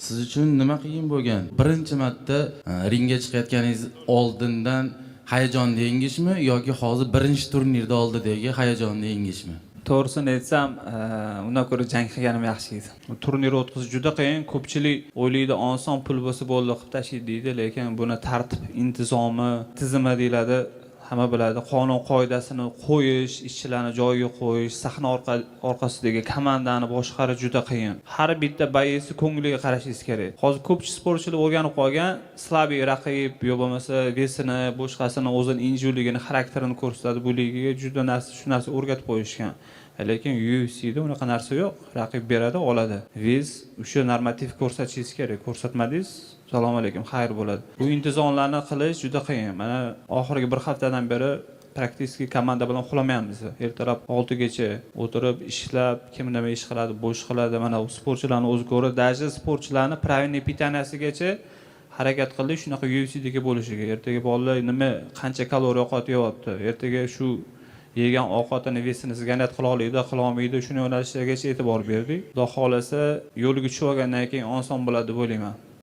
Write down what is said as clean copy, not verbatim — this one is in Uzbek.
Siz uchun nima qiyin bo'lgan? Birinchi marta ringga chiqayotganingiz oldindan hayajonli yengishmi yoki hozir birinchi turnirda oldidagi hayajonli yengishmi? To'g'risini aytsam, undan ko'ra jang qilganim yaxshi edi. Turnir o'tkazish juda qiyin. Ko'pchilik o'ylaydi, oson pul bo'lsa bo'ldi qilib tashlaydi deydi, lekin buni tartib, intizomi, tizimi deyiladi. Hamma biladi, qonun qoidasini qo'yish, ishchilarni joyiga qo'yish, sahna orqasidagi komandani boshqarish juda qiyin. Har bitta bayisi ko'ngliga qarashingiz kerak. Hozir ko'pchilik sportchilar o'rganib qolgan, slabiy raqib yo bo'lmasa vesini, boshqasini o'zining injurligini, xarakterini ko'rsatadi. Bu ligiga juda shu narsa o'rgatib qo'yishgan. Lekin UFC'da unaqa narsa yo'q. Raqib beradi, oladi. Vez o'sha normativ ko'rsatishingiz kerak. Ko'rsatmadingiz, Assalomu alaykum, xayr bo'ladi. Bu intizomlarni qilish juda qiyin. Mana oxirgi bir haftadan beri praktik komanda bilan uxlamayapmiz. Ertalab 6 gacha o'tirib, ishlab, kim nima ish qiladi, bo'sh qiladi. Mana u sportchilarni o'zi ko'rib, даже sportchilarni правильный питаниyasigagacha harakat qildik, shunaqa UFC'dagi bo'lishiga. Ertaga bolalar nima, qancha kaloriya ovqat yeyapti. Ertaga shu yegan ovqatini vesini ziganat qila oladi, qila olmaydi, shuni yo'nalishlargacha e'tibor berdik. Xudo xolasa, yo'lga tushib olgandan keyin oson bo'ladi deb o'ylayman.